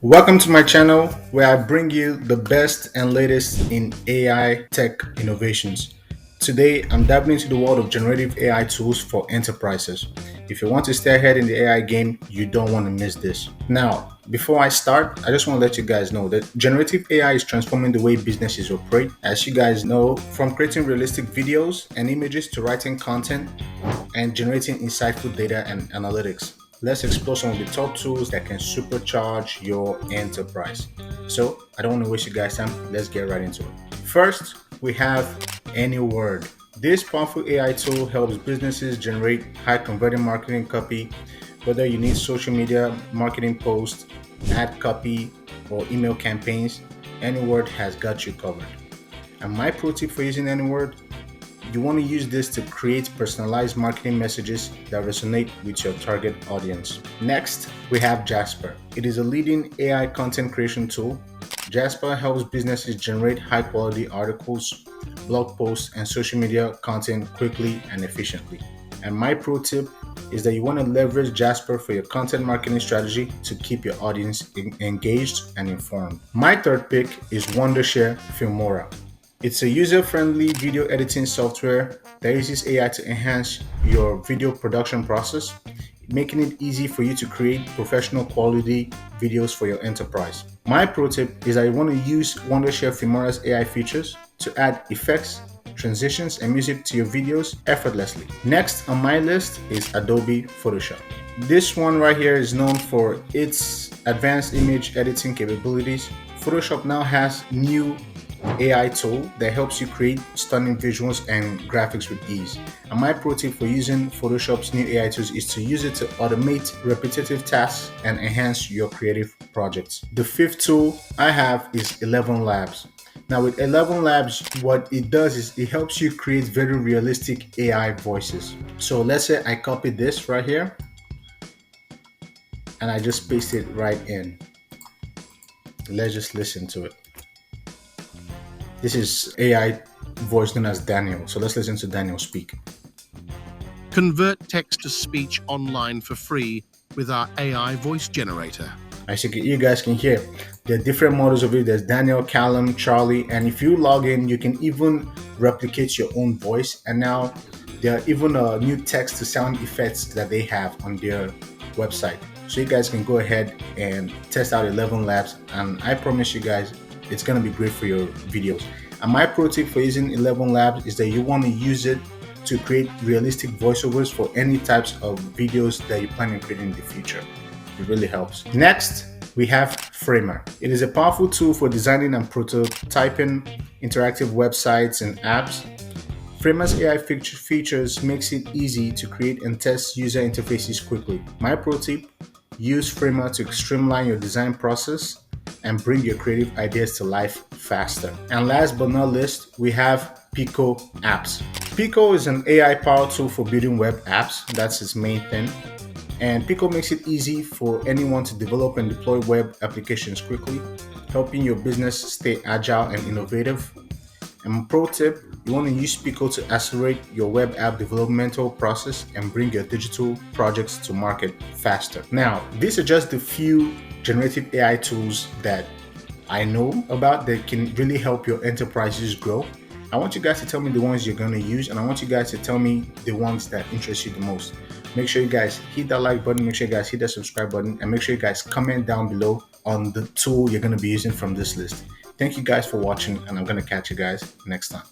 Welcome to my channel where I bring you the best and latest in AI tech innovations. Today, I'm diving into the world of generative AI tools for enterprises. If you want to stay ahead in the AI game, you don't want to miss this. Now, before I start, I just want to let you guys know that generative AI is transforming the way businesses operate. As you guys know, from creating realistic videos and images to writing content and generating insightful data and analytics. Let's explore some of the top tools that can supercharge your enterprise. So, I don't want to waste you guys' time. Let's get right into it. First, we have AnyWord. This powerful AI tool helps businesses generate high converting marketing copy, whether you need social media marketing posts, ad copy, or email campaigns. AnyWord has got you covered. And my pro tip for using AnyWord: you want to use this to create personalized marketing messages that resonate with your target audience. Next, we have Jasper. It is a leading AI content creation tool. Jasper helps businesses generate high quality articles, blog posts, and social media content quickly and efficiently. And my pro tip is that you want to leverage Jasper for your content marketing strategy to keep your audience engaged and informed. My third pick is Wondershare Filora. It's a user-friendly video editing software that uses AI to enhance your video production process, making it easy for you to create professional quality videos for your enterprise. My pro tip is I want to use Wondershare Filora's AI features to add effects, transitions, and music to your videos effortlessly. Next on my list is Adobe Photoshop. This one right here is known for its advanced image editing capabilities. Photoshop now has new AI tool that helps you create stunning visuals and graphics with ease. And my pro tip for using Photoshop's new AI tools is to use it to automate repetitive tasks and enhance your creative projects. The fifth tool I have is 11 Labs. Now with 11 Labs, what it does is it helps you create very realistic AI voices. So let's say I copied this right here and I just paste it right in. Let's just listen to it. This is AI voice known as Daniel. So let's listen to Daniel speak. Convert text to speech online for free with our AI voice generator. As you guys can hear, there are different models of it. There's Daniel, Callum, Charlie, and if you log in, you can even replicate your own voice. And now there are even new text to sound effects that they have on their website. So you guys can go ahead and test out 11 Labs, and I promise you guys, it's going to be great for your videos. And my pro tip for using 11 Labs is that you want to use it to create realistic voiceovers for any types of videos that you plan on creating in the future. It really helps. Next, we have Framer. It is a powerful tool for designing and prototyping interactive websites and apps. Framer's AI features makes it easy to create and test user interfaces quickly. My pro tip: use Framer to streamline your design process and bring your creative ideas to life faster. And last but not least, we have Pico Apps. Pico is an AI powered tool for building web apps. That's its main thing. And Pico makes it easy for anyone to develop and deploy web applications quickly, helping your business stay agile and innovative. And pro tip, you want to use Pico to accelerate your web app developmental process and bring your digital projects to market faster. Now, these are just a few generative AI tools that I know about that can really help your enterprises grow. I want you guys to tell me the ones you're going to use, and I want you guys to tell me the ones that interest you the most. Make sure you guys hit that like button, make sure you guys hit that subscribe button, and make sure you guys comment down below on the tool you're going to be using from this list. Thank you guys for watching, and I'm going to catch you guys next time.